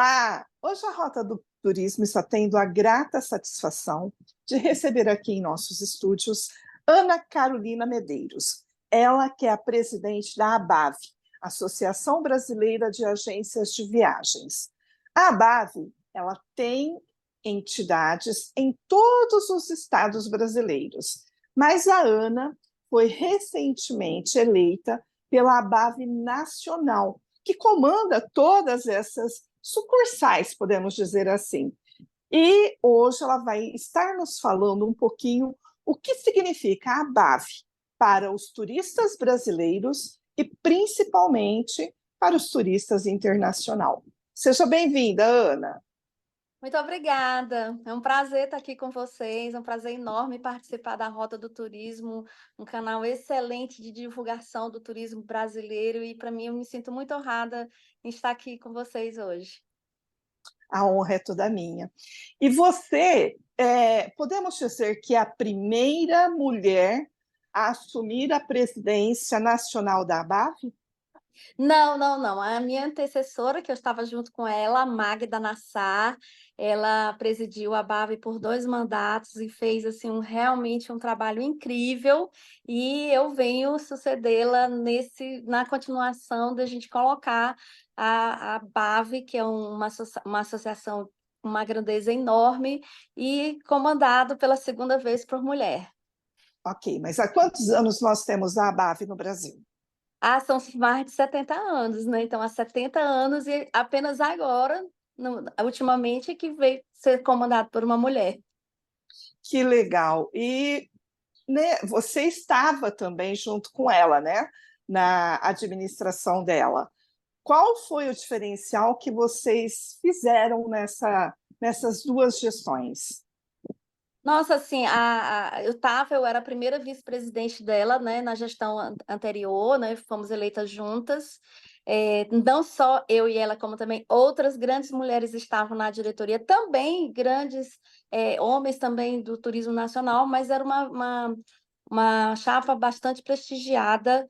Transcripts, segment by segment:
Olá! Hoje a Rota do Turismo está tendo a grata satisfação de receber aqui em nossos estúdios Ana Carolina Medeiros. Ela que é a presidente da ABAV, Associação Brasileira de Agências de Viagens. A ABAV, ela tem entidades em todos os estados brasileiros, mas a Ana foi recentemente eleita pela ABAV Nacional, que comanda todas essas sucursais, podemos dizer assim. E hoje ela vai estar nos falando um pouquinho o que significa a ABAV para os turistas brasileiros e principalmente para os turistas internacionais. Seja bem-vinda, Ana. Muito obrigada. É um prazer estar aqui com vocês, é um prazer enorme participar da Rota do Turismo, um canal excelente de divulgação do turismo brasileiro e, para mim, eu me sinto muito honrada em estar aqui com vocês hoje. A honra é toda minha. E você, podemos dizer que é a primeira mulher a assumir a presidência nacional da ABAV? Não, não, não. A minha antecessora, que eu estava junto com ela, a Magda Nassar, ela presidiu a BAV por 2 mandatos e fez assim realmente um trabalho incrível. E eu venho sucedê-la na continuação da gente colocar a BAV, que é uma associação com uma grandeza enorme e comandado pela segunda vez por mulher. Ok, mas há quantos anos nós temos a ABAV no Brasil? Ah, são mais de 70 anos, né? Então, há 70 anos e apenas agora, ultimamente, que veio ser comandado por uma mulher. Que legal! E né, você estava também junto com ela, né, na administração dela. Qual foi o diferencial que vocês fizeram nessas duas gestões? Nossa, assim, eu era a primeira vice-presidente dela, né, na gestão anterior, né, fomos eleitas juntas. Não só eu e ela, como também outras grandes mulheres estavam na diretoria, também grandes homens também do turismo nacional, mas era uma chapa bastante prestigiada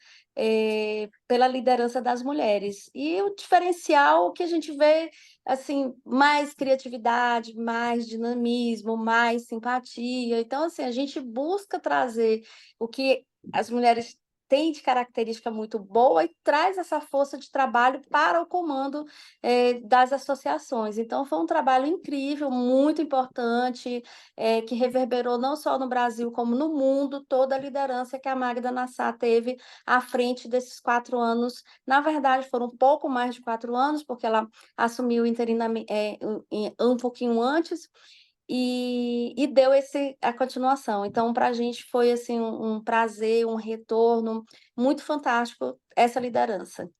pela liderança das mulheres. E o diferencial que a gente vê, assim, mais criatividade, mais dinamismo, mais simpatia. Então, assim, a gente busca trazer o que as mulheres têm de característica muito boa e traz essa força de trabalho para o comando das associações. Então, foi um trabalho incrível, muito importante, que reverberou não só no Brasil, como no mundo, toda a liderança que a Magda Nassar teve à frente desses 4 anos. Na verdade, foram um pouco mais de 4 anos, porque ela assumiu interinamente, um pouquinho antes, e deu a continuação. Então, para a gente foi assim, um prazer, um retorno muito fantástico essa liderança.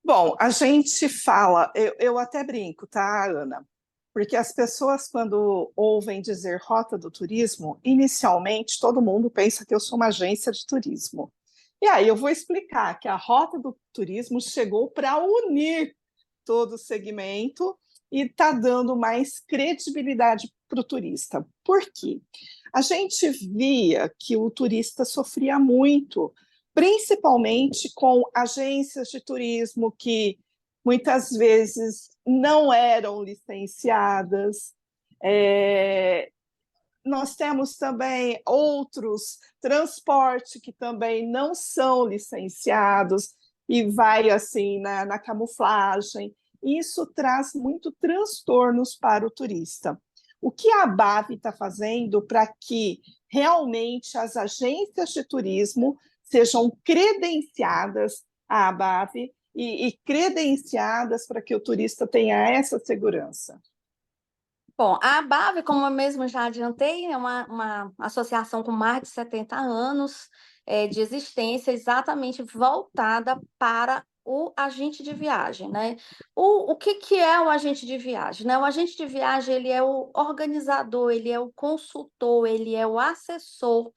Bom, a gente fala, eu até brinco, tá, Ana? Porque as pessoas, quando ouvem dizer Rota do Turismo, inicialmente todo mundo pensa que eu sou uma agência de turismo. E aí eu vou explicar que a Rota do Turismo chegou para unir todo o segmento e está dando mais credibilidade para o turista. Por quê? A gente via que o turista sofria muito, principalmente com agências de turismo que muitas vezes não eram licenciadas. Nós temos também outros transportes que também não são licenciados e vai assim na camuflagem. Isso traz muito transtornos para o turista. O que a ABAV está fazendo para que realmente as agências de turismo sejam credenciadas à ABAV e credenciadas para que o turista tenha essa segurança? Bom, a ABAV, como eu mesmo já adiantei, é uma associação com mais de 70 anos de existência, exatamente voltada para o agente de viagem, né? O que é o agente de viagem, né? O agente de viagem, ele é o organizador, ele é o consultor, ele é o assessor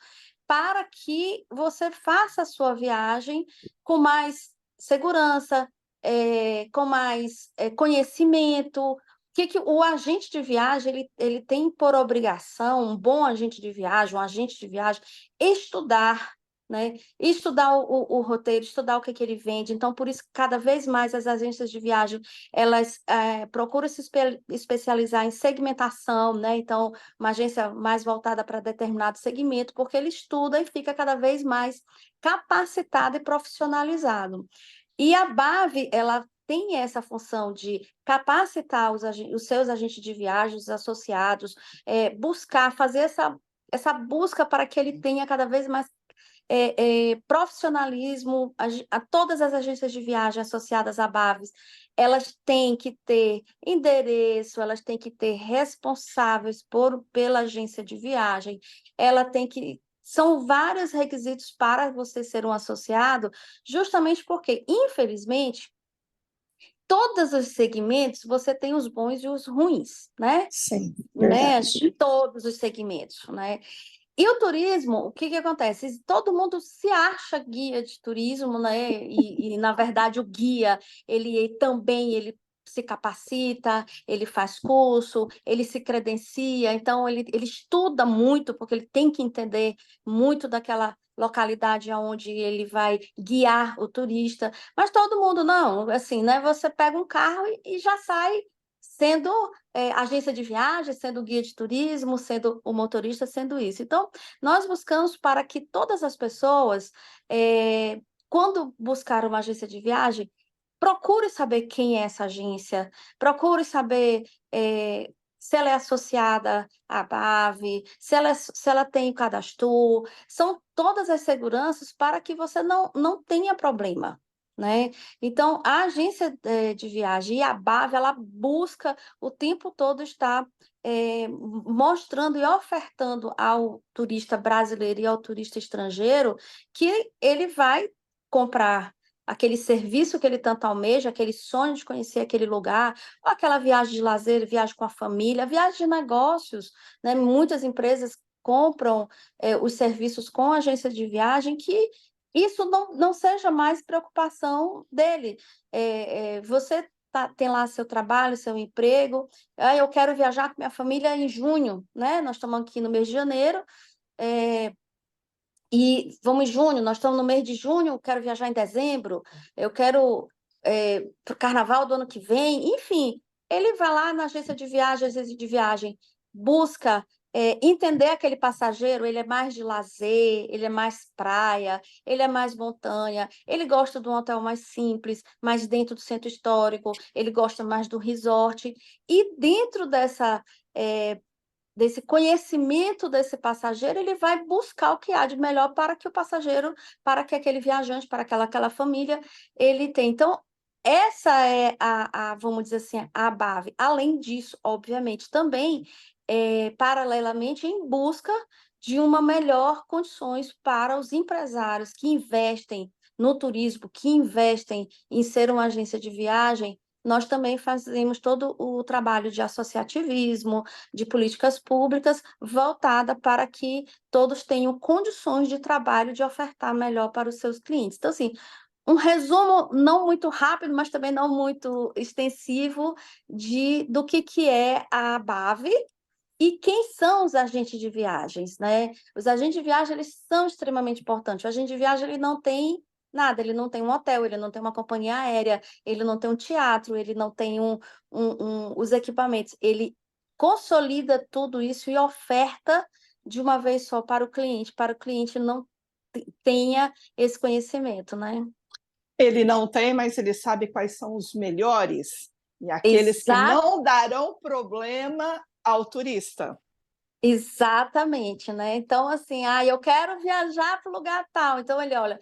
para que você faça a sua viagem com mais segurança, com mais conhecimento. Que o agente de viagem ele tem por obrigação, um bom agente de viagem, um agente de viagem, estudar, né? Estudar o roteiro, estudar o que ele vende. Então, por isso, cada vez mais as agências de viagem, elas procuram se especializar em segmentação, né? Então, uma agência mais voltada para determinado segmento, porque ele estuda e fica cada vez mais capacitado e profissionalizado. E a BAV, ela tem essa função de capacitar os seus agentes de viagem, os associados, buscar, fazer essa busca para que ele tenha cada vez mais profissionalismo. Todas as agências de viagem associadas à BAVES, elas têm que ter endereço, elas têm que ter responsáveis pela agência de viagem, ela tem que... São vários requisitos para você ser um associado, justamente porque, infelizmente, todos os segmentos você tem os bons e os ruins, né? Sim, Né? verdade. Todos os segmentos, né? E o turismo, o que acontece? Todo mundo se acha guia de turismo, né? Na verdade, o guia, ele se capacita, ele faz curso, ele se credencia, então ele estuda muito, porque ele tem que entender muito daquela localidade onde ele vai guiar o turista. Mas todo mundo não, assim, né? Você pega um carro e já sai sendo agência de viagem, sendo guia de turismo, sendo o motorista, sendo isso. Então, nós buscamos para que todas as pessoas, quando buscar uma agência de viagem, procure saber quem é essa agência, procure saber se ela é associada à BAV, se ela tem cadastro, são todas as seguranças para que você não tenha problema, né? Então, a agência de viagem e a BAV, ela busca o tempo todo estar mostrando e ofertando ao turista brasileiro e ao turista estrangeiro que ele vai comprar aquele serviço que ele tanto almeja, aquele sonho de conhecer aquele lugar, ou aquela viagem de lazer, viagem com a família, viagem de negócios, né? Muitas empresas compram os serviços com a agência de viagem, que isso não seja mais preocupação dele. Você tem lá seu trabalho, seu emprego, eu quero viajar com minha família em junho, né? Nós estamos aqui no mês de janeiro, e vamos em junho, nós estamos no mês de junho, eu quero viajar em dezembro, eu quero para o carnaval do ano que vem, enfim, ele vai lá na agência de viagem, agência de viagem, busca entender aquele passageiro, ele é mais de lazer, ele é mais praia, ele é mais montanha, ele gosta de um hotel mais simples, mais dentro do centro histórico, ele gosta mais do resort, e dentro desse conhecimento desse passageiro, ele vai buscar o que há de melhor para que o passageiro, para que aquele viajante, para aquela família, ele tenha. Então, essa é vamos dizer assim, a BAV. Além disso, obviamente, também, paralelamente, em busca de uma melhor condições para os empresários que investem no turismo, que investem em ser uma agência de viagem, nós também fazemos todo o trabalho de associativismo, de políticas públicas voltada para que todos tenham condições de trabalho, de ofertar melhor para os seus clientes. Então, assim, um resumo não muito rápido, mas também não muito extensivo do que é a BAV e quem são os agentes de viagens, né? Os agentes de viagem, eles são extremamente importantes. O agente de viagem, ele não tem nada, ele não tem um hotel, ele não tem uma companhia aérea, ele não tem um teatro, ele não tem os equipamentos. Ele consolida tudo isso e oferta de uma vez só para o cliente não tenha esse conhecimento, né? Ele não tem, mas ele sabe quais são os melhores e aqueles que Exato. não darão problema ao turista. Exatamente, né? Então, assim, eu quero viajar para o lugar tal. Então, ele olha,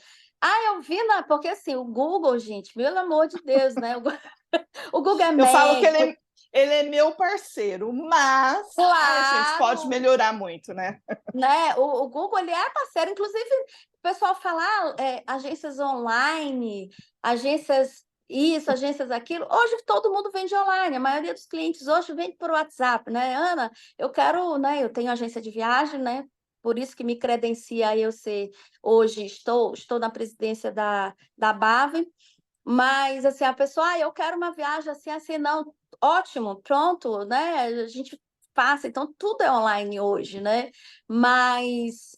eu vi porque assim, o Google, gente, pelo amor de Deus, né? O Google é Eu falo que médico, ele é meu parceiro, mas a gente pode claro, melhorar muito, né? né? O Google, ele é parceiro, inclusive, o pessoal fala, agências online, agências isso, agências aquilo. Hoje todo mundo vende online, a maioria dos clientes hoje vende por WhatsApp, né? Ana, eu quero, né? Eu tenho agência de viagem, né? Por isso que me credencia eu ser, hoje estou na presidência da BAV, mas assim, a pessoa, eu quero uma viagem assim, não, ótimo, pronto, né? A gente fácil, então tudo é online hoje, né? Mas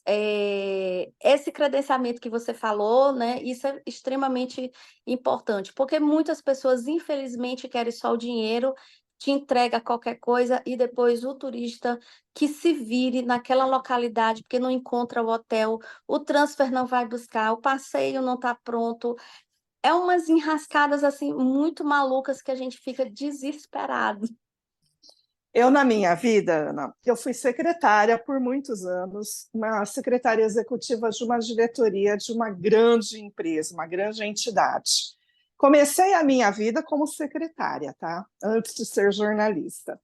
esse credenciamento que você falou, né? Isso é extremamente importante, porque muitas pessoas, infelizmente, querem só o dinheiro, te entrega qualquer coisa e depois o turista que se vire naquela localidade, porque não encontra o hotel, o transfer não vai buscar, o passeio não está pronto. É umas enrascadas assim muito malucas que a gente fica desesperado. Eu, na minha vida, Ana, eu fui secretária por muitos anos, uma secretária executiva de uma diretoria de uma grande empresa, uma grande entidade. Comecei a minha vida como secretária, tá? Antes de ser jornalista.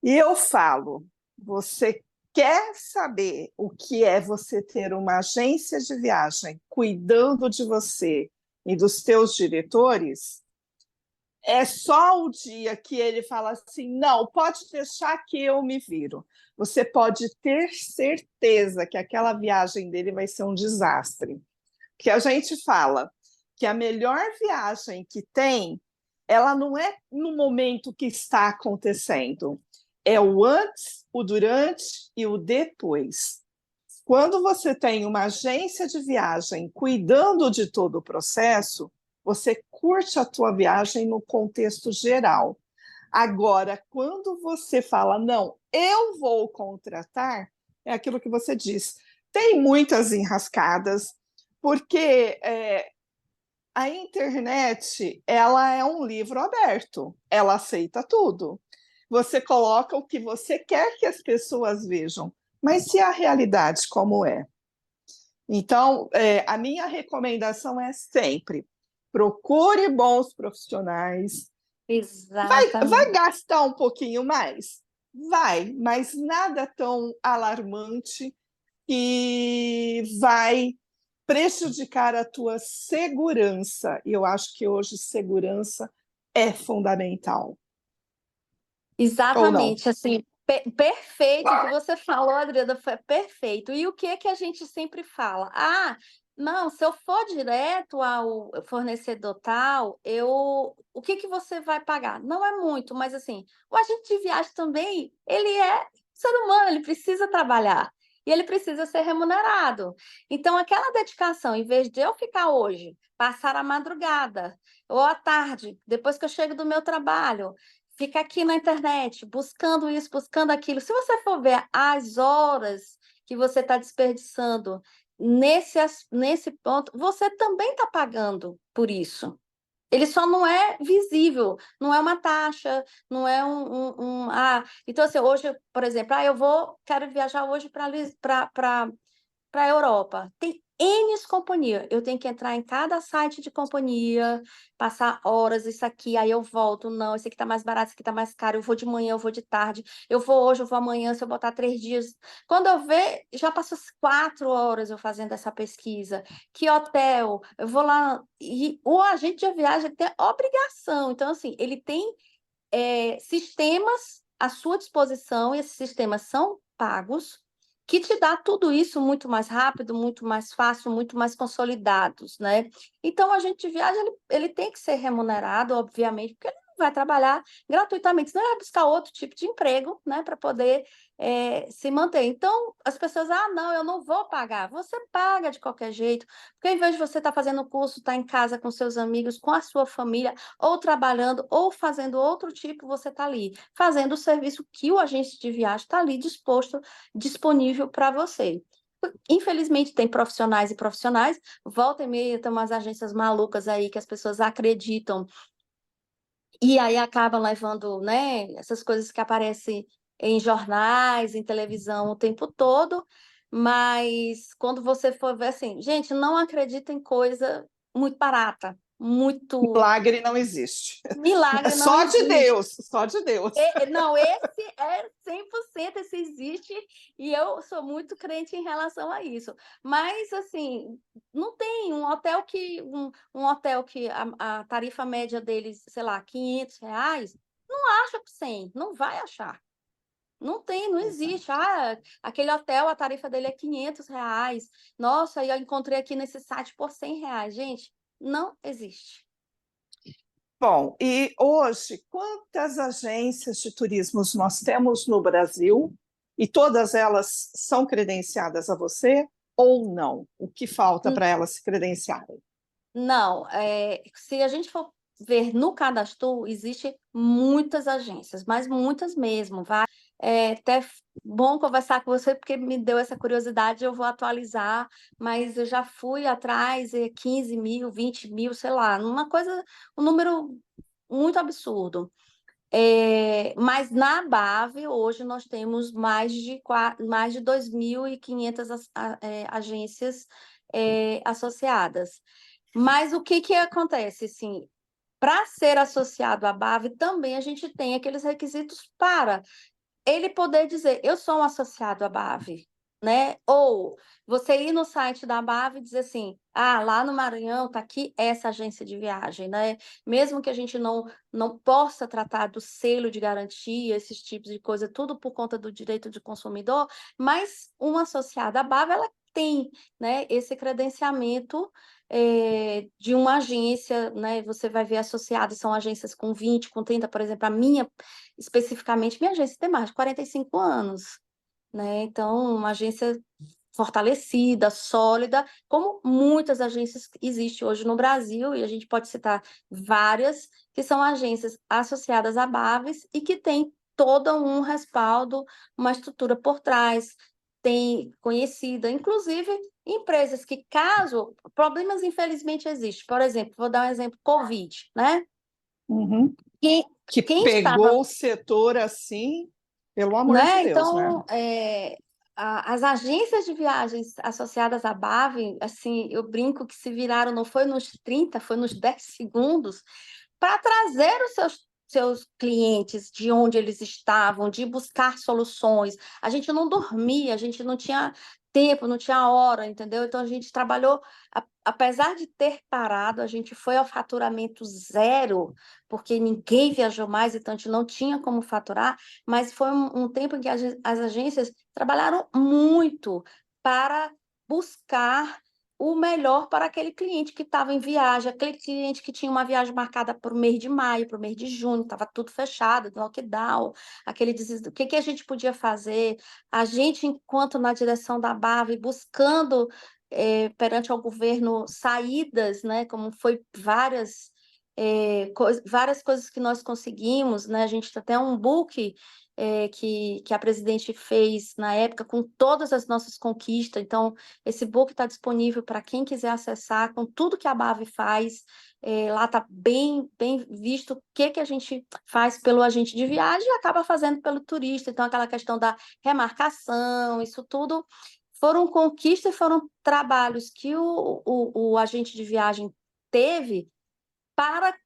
E eu falo, você quer saber o que é você ter uma agência de viagem cuidando de você e dos teus diretores? É só o dia que ele fala assim: não, pode deixar que eu me viro. Você pode ter certeza que aquela viagem dele vai ser um desastre. Que a gente fala que a melhor viagem que tem, ela não é no momento que está acontecendo, é o antes, o durante e o depois. Quando você tem uma agência de viagem cuidando de todo o processo, você curte a tua viagem no contexto geral. Agora, quando você fala, não, eu vou contratar, é aquilo que você diz. Tem muitas enrascadas, porque a internet, ela é um livro aberto, ela aceita tudo. Você coloca o que você quer que as pessoas vejam, mas e a realidade como é? Então, a minha recomendação é sempre: procure bons profissionais. Vai Exatamente. gastar um pouquinho mais? Vai, mas nada tão alarmante que vai prejudicar a tua segurança. E eu acho que hoje segurança é fundamental. Ou não? Exatamente, assim, perfeito o que você falou, Adriana, foi perfeito. E o que é que a gente sempre fala? Ah, não, se eu for direto ao fornecedor tal, o que que você vai pagar? Não é muito, mas assim, o agente de viagem também, ele é ser humano, ele precisa trabalhar e ele precisa ser remunerado. Então, aquela dedicação, em vez de eu ficar hoje, passar a madrugada ou à tarde, depois que eu chego do meu trabalho, fica aqui na internet, buscando isso, buscando aquilo. Se você for ver as horas que você está desperdiçando nesse ponto, você também está pagando por isso. Ele só não é visível, não é uma taxa, não é então assim, hoje, por exemplo, quero viajar hoje para a Europa. Tem N companhia. Eu tenho que entrar em cada site de companhia, passar horas, isso aqui, aí eu volto. Não, esse aqui tá mais barato, esse aqui tá mais caro. Eu vou de manhã, eu vou de tarde. Eu vou hoje, eu vou amanhã, se eu botar 3 dias. Quando eu ver, já passou 4 horas eu fazendo essa pesquisa. Que hotel? Eu vou lá. E o agente de viagem tem obrigação. Então, assim, ele tem sistemas à sua disposição, e esses sistemas são pagos, que te dá tudo isso muito mais rápido, muito mais fácil, muito mais consolidados, né? Então, a gente de viagem, ele tem que ser remunerado, obviamente, porque ele não vai trabalhar gratuitamente, senão ele vai buscar outro tipo de emprego, né, para poder se manter. Então, as pessoas, não, eu não vou pagar. Você paga de qualquer jeito, porque ao invés de você estar fazendo curso, estar em casa com seus amigos, com a sua família, ou trabalhando, ou fazendo outro tipo, você está ali, fazendo o serviço que o agente de viagem está ali disponível para você. Infelizmente, tem profissionais e profissionais, volta e meia tem umas agências malucas aí que as pessoas acreditam e aí acabam levando, né, essas coisas que aparecem em jornais, em televisão o tempo todo, mas quando você for ver assim, gente, não acredita em coisa muito barata, muito Milagre não existe. É milagre não só de existe. Deus, só de Deus. Não, esse é 100%, esse existe, e eu sou muito crente em relação a isso. Mas, assim, não tem um hotel que a tarifa média deles, sei lá, R$ 500, não acha por 100, não vai achar. Não tem, não existe. Exato. Aquele hotel, a tarifa dele é R$ 500. Nossa, eu encontrei aqui nesse site por R$ 100. Gente, não existe. Bom, e hoje, quantas agências de turismo nós temos no Brasil? E todas elas são credenciadas a você ou não? O que falta para elas se credenciarem? Não, se a gente for ver no cadastro, existe muitas agências, mas muitas mesmo. É até bom conversar com você, porque me deu essa curiosidade, eu vou atualizar, mas eu já fui atrás, 15 mil, 20 mil, sei lá, um número muito absurdo. Mas na BAV, hoje, nós temos mais de 2.500 agências associadas. Mas o que acontece, assim, para ser associado à BAV, também a gente tem aqueles requisitos para ele poder dizer, eu sou um associado à BAV, né? Ou você ir no site da BAV e dizer assim, lá no Maranhão está aqui essa agência de viagem, né? Mesmo que a gente não possa tratar do selo de garantia, esses tipos de coisa, tudo por conta do direito de consumidor, mas uma associada à BAV, ela tem, né, esse credenciamento de uma agência, né? Você vai ver associadas, são agências com 20, com 30, por exemplo, a minha especificamente, minha agência tem mais de 45 anos, né? Então, uma agência fortalecida, sólida, como muitas agências existem hoje no Brasil, e a gente pode citar várias, que são agências associadas a BAVES e que têm todo um respaldo, uma estrutura por trás, tem conhecida, inclusive empresas que, caso problemas infelizmente existem, por exemplo, vou dar um exemplo, Covid, né? Uhum. Quem, Que quem estava, pegou o setor assim, pelo amor de né? Deus, né? Então, as agências de viagens associadas à BAV, assim, eu brinco que se viraram, não foi nos 30, foi nos 10 segundos, para trazer os seus clientes de onde eles estavam, de buscar soluções. A gente não dormia, a gente não tinha tempo, não tinha hora, entendeu? Então, a gente trabalhou, apesar de ter parado, a gente foi ao faturamento zero, porque ninguém viajou mais, então a gente não tinha como faturar, mas foi um tempo em que as agências trabalharam muito para buscar o melhor para aquele cliente que estava em viagem, aquele cliente que tinha uma viagem marcada para o mês de maio, para o mês de junho, estava tudo fechado, lockdown, o que a gente podia fazer? A gente, enquanto na direção da BAV, buscando perante ao governo saídas, né, como foi várias coisas que nós conseguimos, né? A gente tem até um book que a presidente fez na época com todas as nossas conquistas. Então, esse book está disponível para quem quiser acessar, com tudo que a BAV faz. Lá está bem visto o que a gente faz pelo agente de viagem e acaba fazendo pelo turista. Então, aquela questão da remarcação, isso tudo foram conquistas, foram trabalhos que o agente de viagem teve para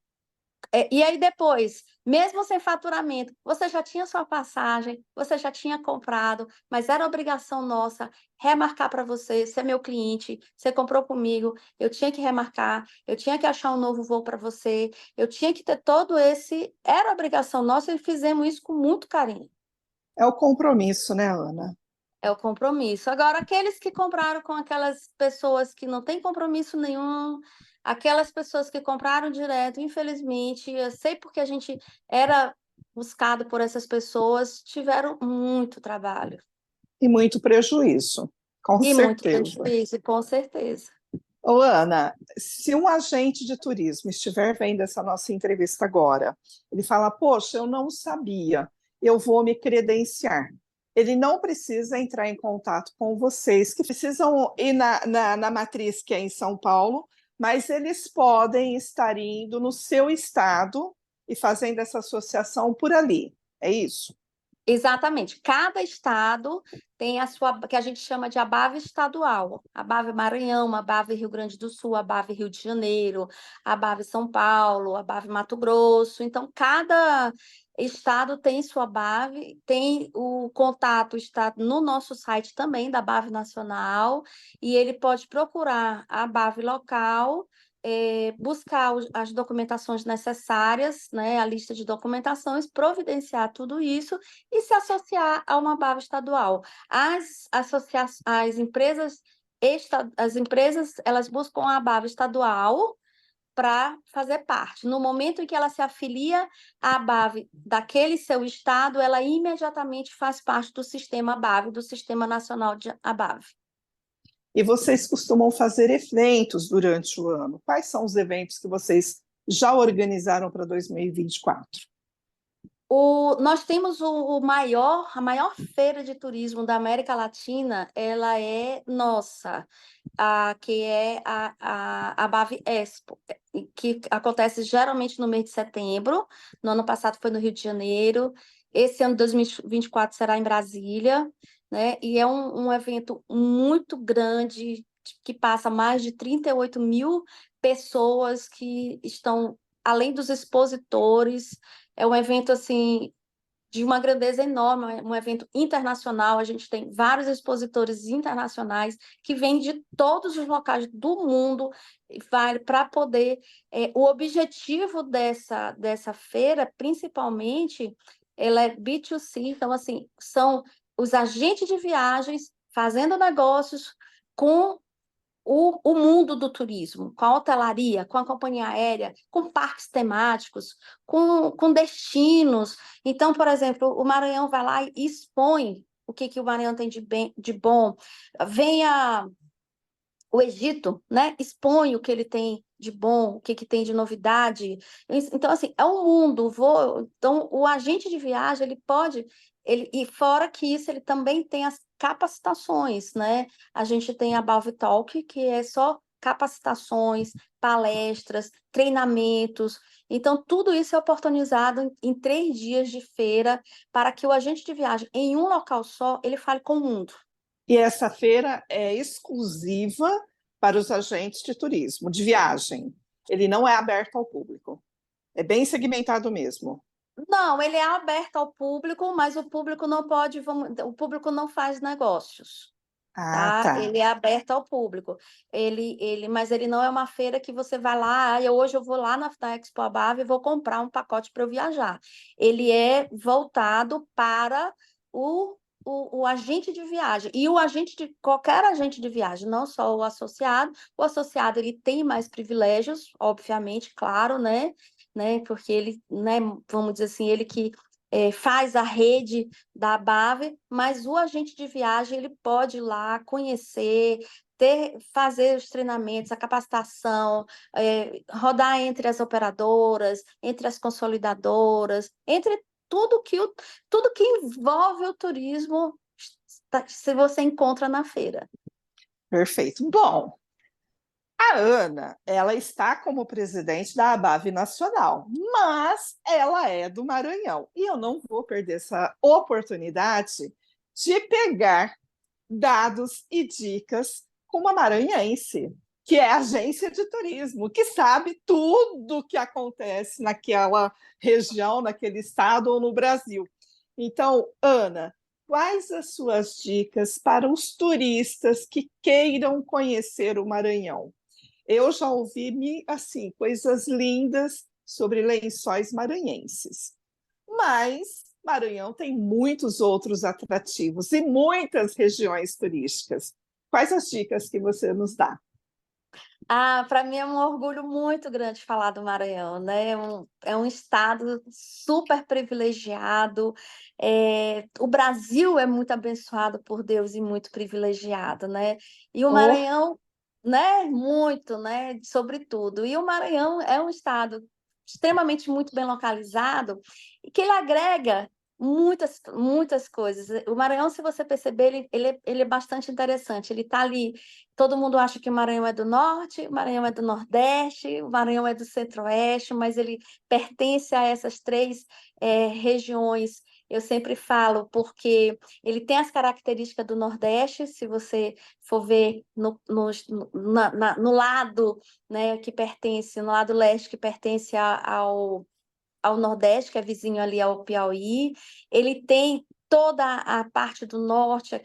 e aí depois, mesmo sem faturamento, você já tinha sua passagem, você já tinha comprado, mas era obrigação nossa remarcar para você, ser meu cliente, você comprou comigo, eu tinha que remarcar, eu tinha que achar um novo voo para você, eu tinha que ter todo esse, era obrigação nossa e fizemos isso com muito carinho. É o compromisso, né, Ana? É o compromisso. Agora, aqueles que compraram com aquelas pessoas que não têm compromisso nenhum, aquelas pessoas que compraram direto, infelizmente, eu sei porque a gente era buscado por essas pessoas, tiveram muito trabalho E muito prejuízo, com e muito certeza. prejuízo, com certeza. Ô, Ana, se um agente de turismo estiver vendo essa nossa entrevista agora, ele fala: Poxa, eu não sabia, eu vou me credenciar. Ele não precisa entrar em contato com vocês, que precisam ir na matriz que é em São Paulo, mas eles podem estar indo no seu estado e fazendo essa associação por ali. É isso? Exatamente. Cada estado tem a sua, que a gente chama de ABAV estadual. ABAV Maranhão, ABAV Rio Grande do Sul, ABAV Rio de Janeiro, ABAV São Paulo, ABAV Mato Grosso. Então, cada estado tem sua ABAV, tem o contato está no nosso site também da ABAV Nacional, e ele pode procurar a ABAV local, buscar as documentações necessárias, né, a lista de documentações, providenciar tudo isso e se associar a uma BAV estadual. As empresas, elas buscam a BAV estadual para fazer parte. No momento em que ela se afilia à ABAV daquele seu estado, ela imediatamente faz parte do sistema ABAV, do Sistema Nacional de ABAV. E vocês costumam fazer eventos durante o ano. Quais são os eventos que vocês já organizaram para 2024? Nós temos a maior feira de turismo da América Latina, ela é nossa, que é a Bave Expo, que acontece geralmente no mês de setembro. No ano passado foi no Rio de Janeiro, esse ano de 2024 será em Brasília, né? E é um evento muito grande, que passa mais de 38 mil pessoas que estão, além dos expositores. É um evento assim de uma grandeza enorme, um evento internacional. A gente tem vários expositores internacionais que vêm de todos os locais do mundo para poder. O objetivo dessa feira, principalmente, ela é B2C, então, assim, são os agentes de viagens fazendo negócios com o mundo do turismo, com a hotelaria, com a companhia aérea, com parques temáticos, com destinos. Então, por exemplo, o Maranhão vai lá e expõe o que o Maranhão tem de bom. Venha o Egito, né? Expõe o que ele tem de bom, o que tem de novidade. Então, assim, é um mundo. Então, o agente de viagem, ele pode... e fora que isso, ele também tem as capacitações, né? A gente tem a Balve Talk, que é só capacitações, palestras, treinamentos. Então, tudo isso é oportunizado em 3 dias de feira para que o agente de viagem, em um local só, ele fale com o mundo. E essa feira é exclusiva para os agentes de turismo, de viagem. Ele não é aberto ao público. É bem segmentado mesmo. Não, ele é aberto ao público, mas o público não pode, o público não faz negócios, Ah, tá? tá. Ele é aberto ao público. Mas ele não é uma feira que você vai lá, hoje eu vou lá na Expo Abave e vou comprar um pacote para eu viajar. Ele é voltado para o agente de viagem. E qualquer agente de viagem, não só o associado. O associado, ele tem mais privilégios, obviamente, claro, né? Porque ele, né, vamos dizer assim, ele que faz a rede da Bave, mas o agente de viagem, ele pode ir lá conhecer, fazer os treinamentos, a capacitação, rodar entre as operadoras, entre as consolidadoras, entre tudo que envolve o turismo, se você encontra na feira. Perfeito. Bom, a Ana, ela está como presidente da ABAV Nacional, mas ela é do Maranhão. E eu não vou perder essa oportunidade de pegar dados e dicas com uma maranhense, que é agência de turismo, que sabe tudo o que acontece naquela região, naquele estado ou no Brasil. Então, Ana, quais as suas dicas para os turistas que queiram conhecer o Maranhão? Eu já ouvi assim coisas lindas sobre lençóis maranhenses, mas Maranhão tem muitos outros atrativos e muitas regiões turísticas. Quais as dicas que você nos dá? Para mim é um orgulho muito grande falar do Maranhão, né? É um estado super privilegiado. O Brasil é muito abençoado por Deus e muito privilegiado, né? E o Oh, Maranhão, né? Muito, né? Sobretudo. E o Maranhão é um estado extremamente muito bem localizado e que ele agrega muitas coisas. O Maranhão, se você perceber, ele é bastante interessante. Ele está ali. Todo mundo acha que o Maranhão é do norte, o Maranhão é do nordeste, o Maranhão é do centro-oeste, mas ele pertence a essas 3 regiões. Eu sempre falo porque ele tem as características do nordeste. Se você for ver no lado, né, que pertence, no lado leste, que pertence ao Nordeste, que é vizinho ali ao Piauí. Ele tem toda a parte do norte,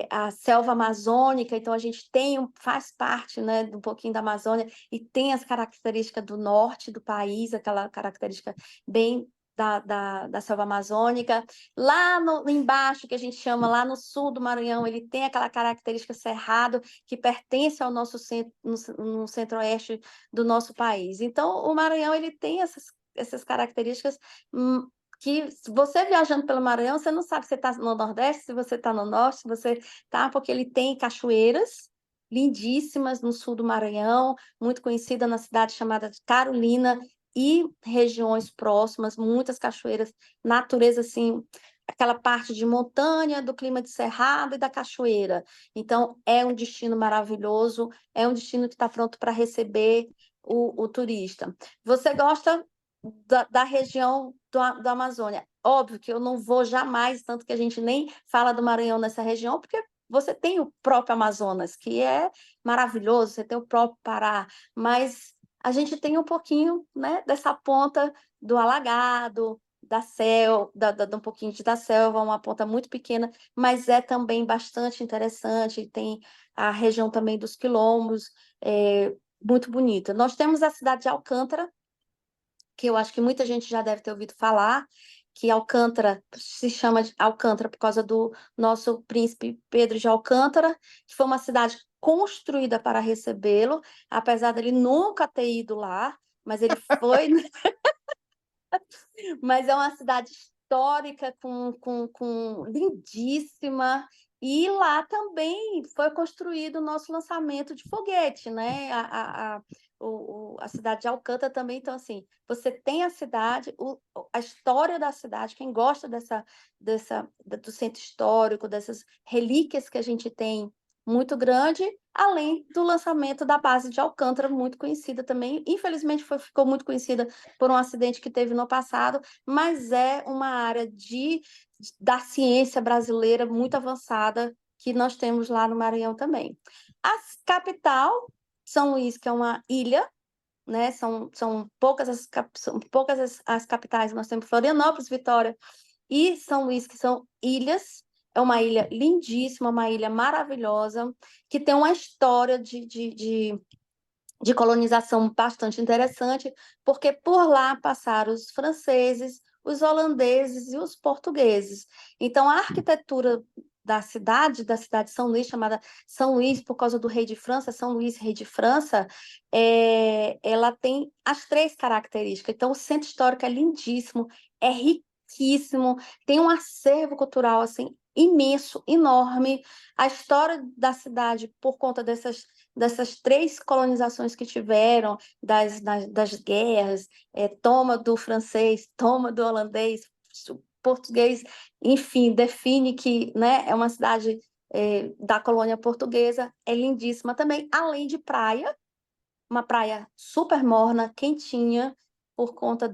a selva amazônica. Então a gente faz parte, né, um pouquinho da Amazônia e tem as características do norte do país, aquela característica bem da selva amazônica. Lá embaixo, que a gente chama lá no sul do Maranhão, ele tem aquela característica cerrado que pertence ao nosso centro, no centro-oeste do nosso país. Então, o Maranhão ele tem essas características que você viajando pelo Maranhão, você não sabe se você está no Nordeste, se você está no Norte, se você está, porque ele tem cachoeiras lindíssimas no sul do Maranhão, muito conhecida na cidade chamada de Carolina, e regiões próximas, muitas cachoeiras, natureza assim, aquela parte de montanha, do clima de cerrado e da cachoeira. Então, é um destino maravilhoso, é um destino que está pronto para receber o turista. Você gosta da região do Amazônia? Óbvio que eu não vou jamais, tanto que a gente nem fala do Maranhão nessa região, porque você tem o próprio Amazonas, que é maravilhoso, você tem o próprio Pará, mas a gente tem um pouquinho, né, dessa ponta do alagado, da selva, um pouquinho da selva, uma ponta muito pequena, mas é também bastante interessante. Tem a região também dos quilombos, muito bonita. Nós temos a cidade de Alcântara, que eu acho que muita gente já deve ter ouvido falar, que Alcântara se chama de Alcântara por causa do nosso príncipe Pedro de Alcântara, que foi uma cidade construída para recebê-lo, apesar dele nunca ter ido lá, mas ele foi, mas é uma cidade histórica, lindíssima, e lá também foi construído o nosso lançamento de foguete, né? A cidade de Alcântara também, então, assim, você tem a cidade, a história da cidade, quem gosta do centro histórico, dessas relíquias que a gente tem muito grande, além do lançamento da base de Alcântara, muito conhecida também. Infelizmente, ficou muito conhecida por um acidente que teve no passado, mas é uma área da ciência brasileira muito avançada que nós temos lá no Maranhão também. A capital, São Luís, que é uma ilha, né? São poucas as capitais, nós temos Florianópolis, Vitória e São Luís, que são ilhas. É uma ilha lindíssima, uma ilha maravilhosa, que tem uma história de colonização bastante interessante, porque por lá passaram os franceses, os holandeses e os portugueses. Então, a arquitetura da cidade de São Luís, chamada São Luís por causa do rei de França, São Luís, rei de França, ela tem as três características. Então, o centro histórico é lindíssimo, é riquíssimo, tem um acervo cultural assim imenso, enorme. A história da cidade, por conta dessas três colonizações que tiveram, das guerras, toma do francês, toma do holandês, português, enfim, define que, né, é uma cidade da colônia portuguesa, é lindíssima também, além de praia, uma praia super morna, quentinha, por conta Ah,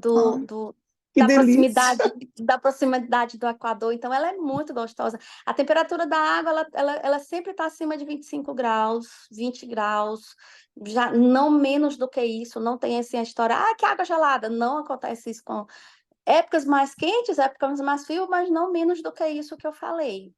que delícia! da proximidade do Equador, então ela é muito gostosa. A temperatura da água, ela sempre está acima de 25 graus, 20 graus, já não menos do que isso, não tem assim a história, que água gelada, não acontece isso com épocas mais quentes, épocas mais frias, mas não menos do que isso que eu falei.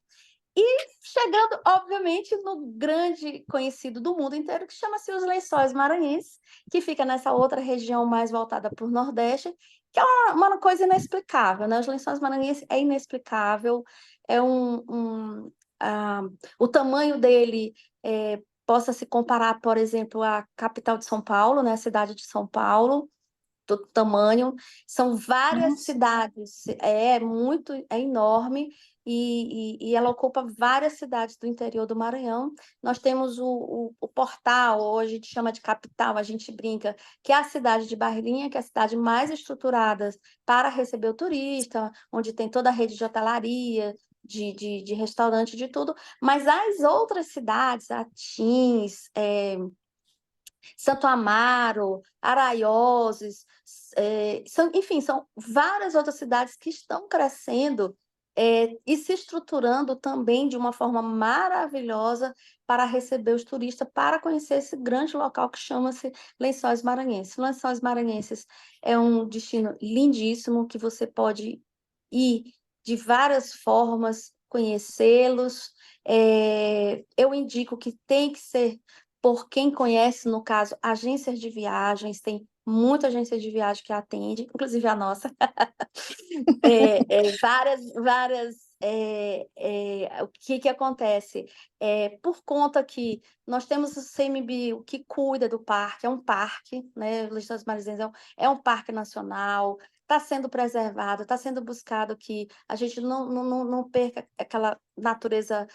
E chegando, obviamente, no grande conhecido do mundo inteiro, que chama-se os Lençóis Maranhenses, que fica nessa outra região mais voltada para o Nordeste, que é uma coisa inexplicável, né? Os Lençóis Maranhenses é inexplicável, é o tamanho dele possa se comparar, por exemplo, à capital de São Paulo, né? A cidade de São Paulo, do tamanho, são várias Nossa. cidades, é enorme, e ela ocupa várias cidades do interior do Maranhão. Nós temos o Portal, hoje a gente chama de capital, a gente brinca, que é a cidade de Barrinha, que é a cidade mais estruturada para receber o turista, onde tem toda a rede de hotelaria, de restaurante, de tudo, mas as outras cidades, Atins, Santo Amaro, Araioses, enfim, são várias outras cidades que estão crescendo e se estruturando também de uma forma maravilhosa para receber os turistas, para conhecer esse grande local que chama-se Lençóis Maranhenses. Lençóis Maranhenses é um destino lindíssimo que você pode ir de várias formas, conhecê-los. Eu indico que tem que ser por quem conhece, no caso, agências de viagens, tem muita agência de viagem que atende, inclusive a nossa. Várias. O que acontece? Por conta que nós temos o CMBio que cuida do parque, é um parque, né? O Lençóis Maranhenses é um parque nacional, está sendo preservado, está sendo buscado que a gente não perca aquela natureza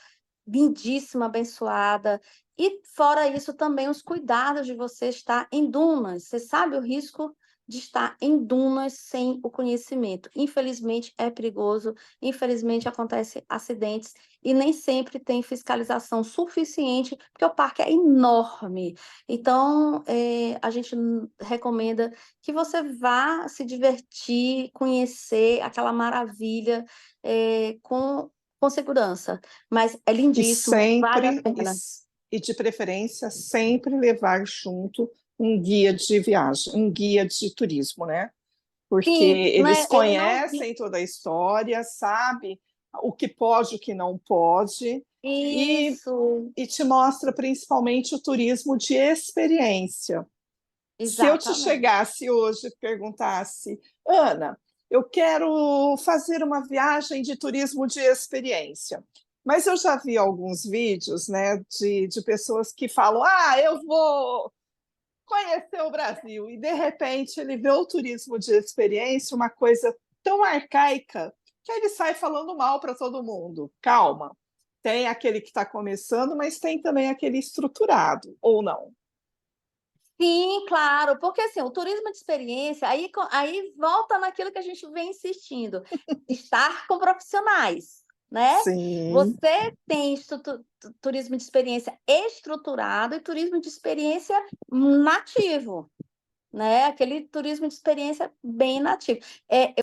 lindíssima, abençoada. E fora isso, também os cuidados de você estar em dunas. Você sabe o risco de estar em dunas sem o conhecimento. Infelizmente, é perigoso, infelizmente, acontecem acidentes e nem sempre tem fiscalização suficiente, porque o parque é enorme. Então, a gente recomenda que você vá se divertir, conhecer aquela maravilha com segurança. Mas é E lindíssimo, vale a sempre, pena. e de preferência, sempre levar junto um guia de viagem, um guia de turismo, né? Porque Sim, eles né? Ele não. conhecem toda a história, sabe o que pode, o que não pode, e, Isso, e te mostra principalmente o turismo de experiência. Se eu te exatamente. chegasse hoje e perguntasse, Ana, eu quero fazer uma viagem de turismo de experiência, mas eu já vi alguns vídeos, né, de pessoas que falam, eu vou conhecer o Brasil, e de repente ele vê o turismo de experiência, uma coisa tão arcaica, que ele sai falando mal para todo mundo. Calma, tem aquele que está começando, mas tem também aquele estruturado, ou não? Sim, claro, porque assim, o turismo de experiência, aí volta naquilo que a gente vem insistindo, estar com profissionais, né? Sim, Você tem turismo de experiência estruturado e turismo de experiência nativo, né? Aquele turismo de experiência bem nativo.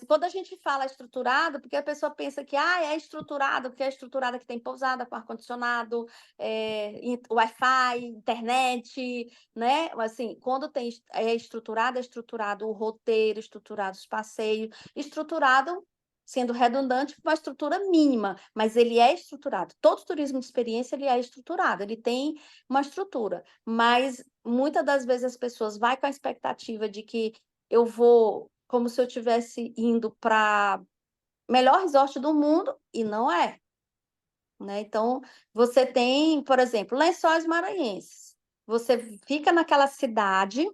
Quando a gente fala estruturado, porque a pessoa pensa que é estruturado, porque é estruturada que tem pousada com ar-condicionado, Wi-Fi, internet, né? Assim, quando é estruturado o roteiro, estruturado os passeios, estruturado, sendo redundante, uma estrutura mínima, mas ele é estruturado. Todo turismo de experiência ele é estruturado, ele tem uma estrutura, mas muitas das vezes as pessoas vai com a expectativa de que eu vou como se eu estivesse indo para melhor resort do mundo e não é, né? Então, você tem, por exemplo, Lençóis Maranhenses. Você fica naquela cidade,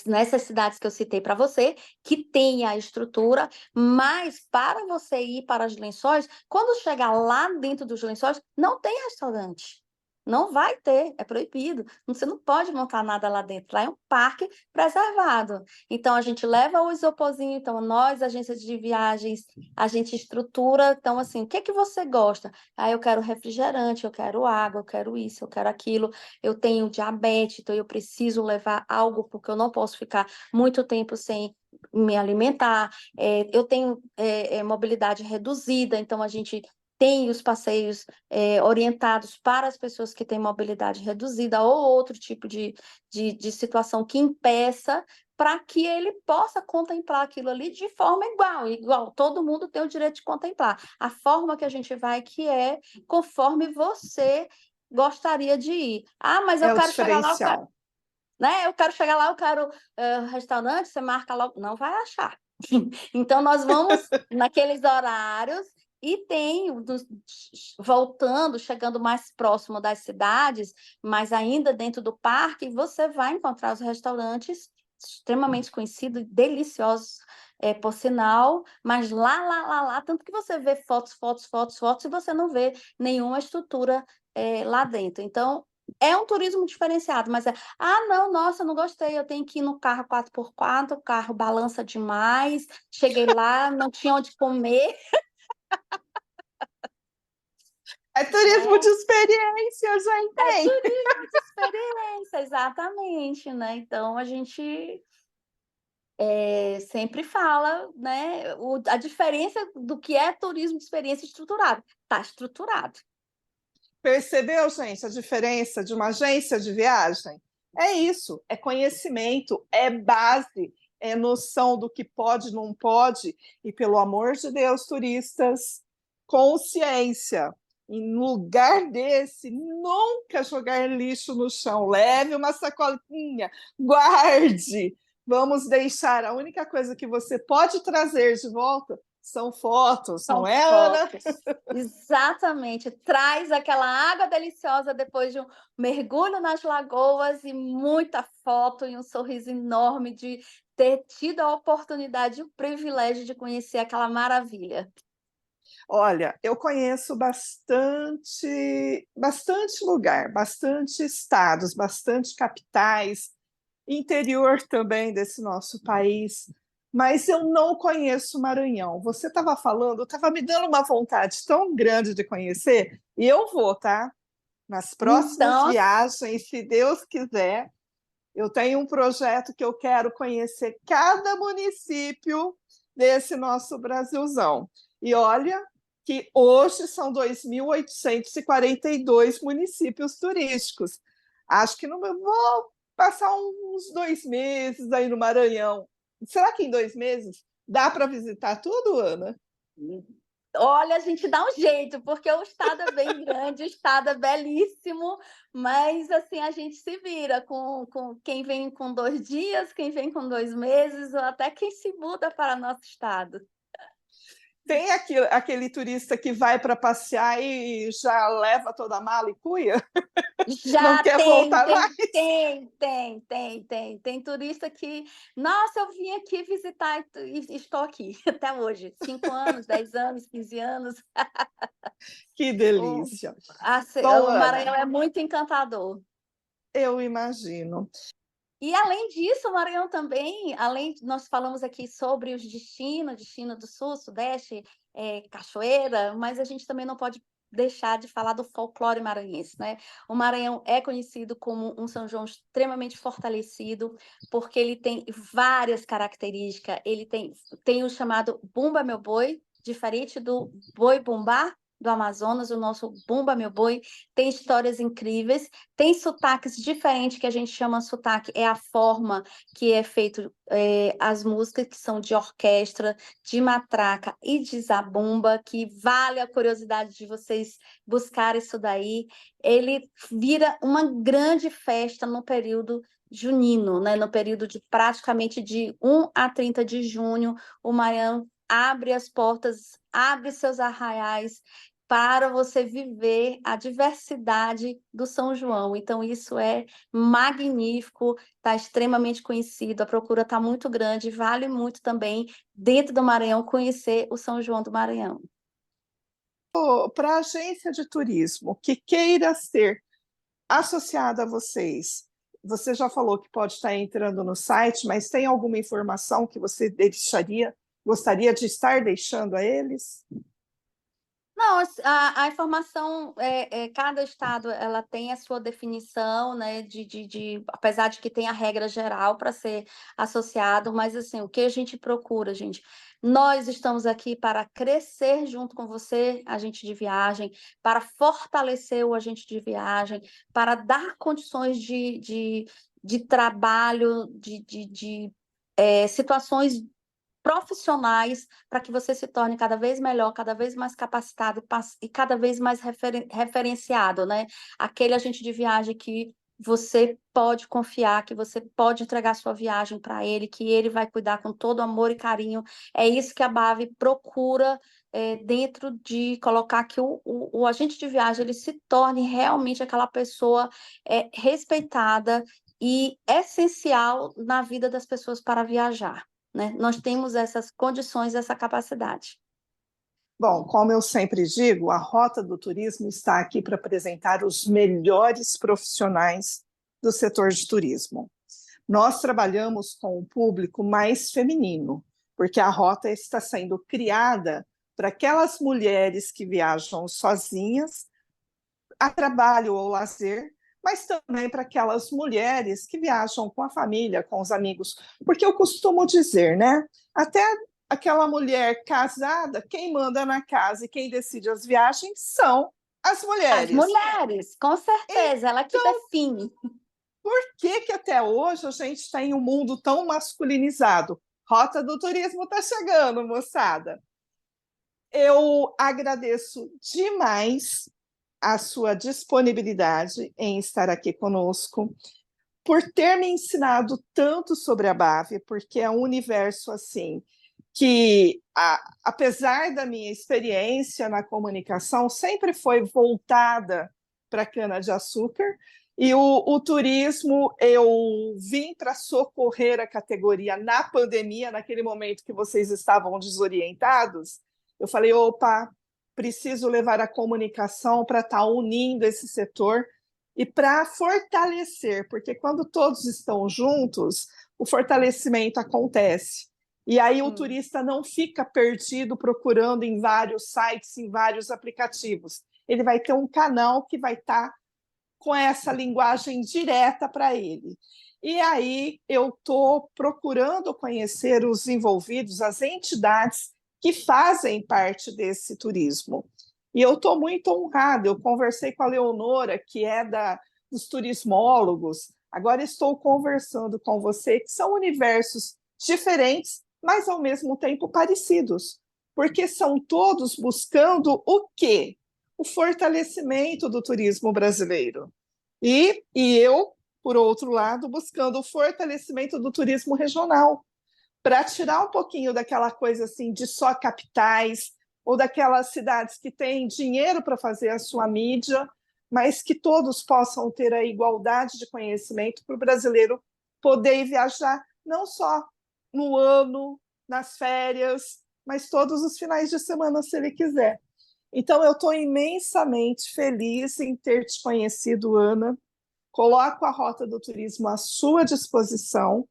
nessas cidades que eu citei para você, que tem a estrutura, mas para você ir para os Lençóis, quando chegar lá dentro dos Lençóis, não tem restaurante. Não vai ter, é proibido. Você não pode montar nada lá dentro. Lá é um parque preservado. Então, a gente leva o isoporzinho. Então, nós, agências de viagens, a gente estrutura. Então, assim, o que é que você gosta? Eu quero refrigerante, eu quero água, eu quero isso, eu quero aquilo. Eu tenho diabetes, então eu preciso levar algo, porque eu não posso ficar muito tempo sem me alimentar. Eu tenho mobilidade reduzida, então a gente tem os passeios orientados para as pessoas que têm mobilidade reduzida ou outro tipo de situação que impeça para que ele possa contemplar aquilo ali de forma igual. Todo mundo tem o direito de contemplar. A forma que a gente vai que é conforme você gostaria de ir. Mas eu é o quero chegar lá, eu quero, diferencial. né? Eu quero chegar lá, eu quero restaurante, você marca logo, não vai achar. Então, nós vamos naqueles horários e tem, voltando, chegando mais próximo das cidades, mas ainda dentro do parque, você vai encontrar os restaurantes extremamente conhecidos, deliciosos, por sinal, mas lá, tanto que você vê fotos, e você não vê nenhuma estrutura lá dentro. Então, é um turismo diferenciado, mas não, nossa, não gostei, eu tenho que ir no carro 4x4, o carro balança demais, cheguei lá, não tinha onde comer, É turismo de né? experiência, já É entende? turismo de experiência, exatamente, né? Então, a gente sempre fala, né, a diferença do que é turismo de experiência estruturado. Está estruturado. Percebeu, gente, a diferença de uma agência de viagem? É isso, é conhecimento, é base, é noção do que pode, não pode, e pelo amor de Deus, turistas, consciência. Em lugar desse, nunca jogar lixo no chão. Leve uma sacolinha, guarde, Vamos deixar, a única coisa que você pode trazer de volta são fotos, São não é, Ana? fotos. Exatamente. Traz aquela água deliciosa depois de um mergulho nas lagoas e muita foto e um sorriso enorme de ter tido a oportunidade e o privilégio de conhecer aquela maravilha. Olha, eu conheço bastante lugar, bastante estados, bastante capitais, interior também desse nosso país, mas eu não conheço o Maranhão. Você estava falando, estava me dando uma vontade tão grande de conhecer, e eu vou, tá? Nas próximas Então, viagens, se Deus quiser, eu tenho um projeto que eu quero conhecer cada município desse nosso Brasilzão. E olha que hoje são 2.842 municípios turísticos. Acho que não vou passar uns 2 meses aí no Maranhão. Será que em 2 meses dá para visitar tudo, Ana? olha, a gente dá um jeito, porque o estado é bem grande, o estado é belíssimo, mas assim a gente se vira com quem vem com 2 dias, quem vem com 2 meses, ou até quem se muda para nosso estado. Tem aquele turista que vai para passear e já leva toda a mala e cuia? Não Já quer tem, voltar tem, mais? tem, tem, tem, tem. Tem turista que, nossa, eu vim aqui visitar e estou aqui até hoje. 5 anos, 10 anos, 15 anos. Que O, delícia. Bom, o Maranhão Ana, é muito encantador. eu imagino. E além disso, o Maranhão também, nós falamos aqui sobre os destinos, destino do Sul, Sudeste, cachoeira, mas a gente também não pode deixar de falar do folclore maranhense, né? O Maranhão é conhecido como um São João extremamente fortalecido, porque ele tem várias características. Ele tem o chamado Bumba Meu Boi, diferente do Boi Bumbá do Amazonas, o nosso Bumba Meu Boi tem histórias incríveis. Tem sotaques diferentes, que a gente chama sotaque, é a forma que é feito as músicas, que são de orquestra, de matraca e de zabumba, que vale a curiosidade de vocês buscarem isso daí. Ele vira uma grande festa no período junino, né? No período de praticamente de 1 a 30 de junho, o Maranhão abre as portas, abre seus arraiais para você viver a diversidade do São João. Então, isso é magnífico, está extremamente conhecido, a procura está muito grande, vale muito também, dentro do Maranhão, conhecer o São João do Maranhão. Para a agência de turismo que queira ser associada a vocês, você já falou que pode estar entrando no site, mas tem alguma informação que você gostaria de estar deixando a eles? Não, a informação, cada estado ela tem a sua definição, né, apesar de que tem a regra geral para ser associado, mas assim, o que a gente procura, gente? Nós estamos aqui para crescer junto com você, agente de viagem, para fortalecer o agente de viagem, para dar condições de trabalho, situações profissionais para que você se torne cada vez melhor, cada vez mais capacitado e cada vez mais referenciado, né? Aquele agente de viagem que você pode confiar, que você pode entregar sua viagem para ele, que ele vai cuidar com todo amor e carinho. É isso que a BAV procura dentro de colocar que o agente de viagem ele se torne realmente aquela pessoa respeitada e essencial na vida das pessoas para viajar, né? Nós temos essas condições, essa capacidade. Bom, como eu sempre digo, a Rota do Turismo está aqui para apresentar os melhores profissionais do setor de turismo. Nós trabalhamos com o público mais feminino, porque a rota está sendo criada para aquelas mulheres que viajam sozinhas, a trabalho ou lazer, mas também para aquelas mulheres que viajam com a família, com os amigos. Porque eu costumo dizer, né? Até aquela mulher casada, quem manda na casa e quem decide as viagens são as As mulheres. mulheres, com certeza, ela que Então, define. por que que até hoje a gente tem um mundo tão masculinizado? Rota do Turismo está chegando, moçada. Eu agradeço demais a sua disponibilidade em estar aqui conosco. por ter me ensinado tanto sobre a BAV, porque é um universo assim que, apesar da minha experiência na comunicação, sempre foi voltada para a cana-de-açúcar, e o turismo eu vim para socorrer a categoria na pandemia, naquele momento que vocês estavam desorientados. Eu falei, opa, preciso levar a comunicação para estar unindo esse setor e para fortalecer, porque quando todos estão juntos, o fortalecimento acontece. E aí o turista não fica perdido procurando em vários sites, em vários aplicativos. Ele vai ter um canal que vai estar com essa linguagem direta para ele. E aí eu estou procurando conhecer os envolvidos, as entidades que fazem parte desse turismo. E eu estou muito honrada, eu conversei com a Leonora, que é dos turismólogos, agora estou conversando com você, que são universos diferentes, mas ao mesmo tempo parecidos, porque são todos buscando o quê? O fortalecimento do turismo brasileiro. E eu, por outro lado, buscando o fortalecimento do turismo regional, para tirar um pouquinho daquela coisa assim de só capitais, ou daquelas cidades que têm dinheiro para fazer a sua mídia, mas que todos possam ter a igualdade de conhecimento para o brasileiro poder viajar não só no ano, nas férias, mas todos os finais de semana, se ele quiser. Então, eu estou imensamente feliz em ter te conhecido, Ana. Coloco a Rota do Turismo à sua disposição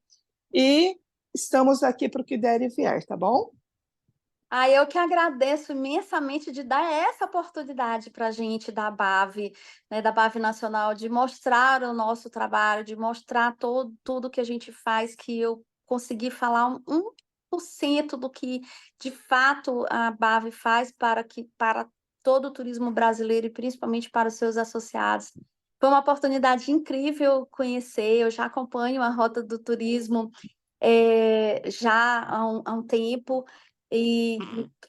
e estamos aqui para o que der e vier, tá bom? Eu que agradeço imensamente de dar essa oportunidade para a gente da BAV, né, da BAV Nacional, de mostrar o nosso trabalho, de mostrar tudo que a gente faz, que eu consegui falar 1% do que, de fato, a BAV faz para todo o turismo brasileiro e principalmente para os seus associados. Foi uma oportunidade incrível conhecer, eu já acompanho a Rota do Turismo já há um tempo, e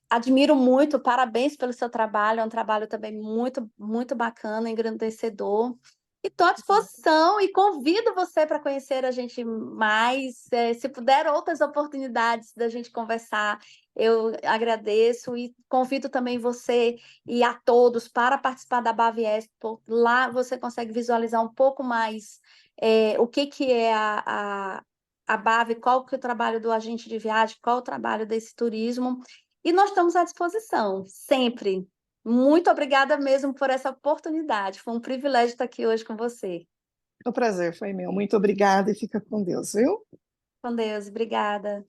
admiro muito, parabéns pelo seu trabalho, é um trabalho também muito, muito bacana, engrandecedor. E estou à disposição e convido você para conhecer a gente mais. Se puder outras oportunidades da gente conversar, eu agradeço e convido também você e a todos para participar da BAV Expo. Lá você consegue visualizar um pouco mais o que é a BAV, qual que é o trabalho do agente de viagem, qual o trabalho desse turismo, e nós estamos à disposição, sempre. Muito obrigada mesmo por essa oportunidade, foi um privilégio estar aqui hoje com você. O prazer foi meu. Muito obrigada e fica com Deus, viu? Com Deus, obrigada.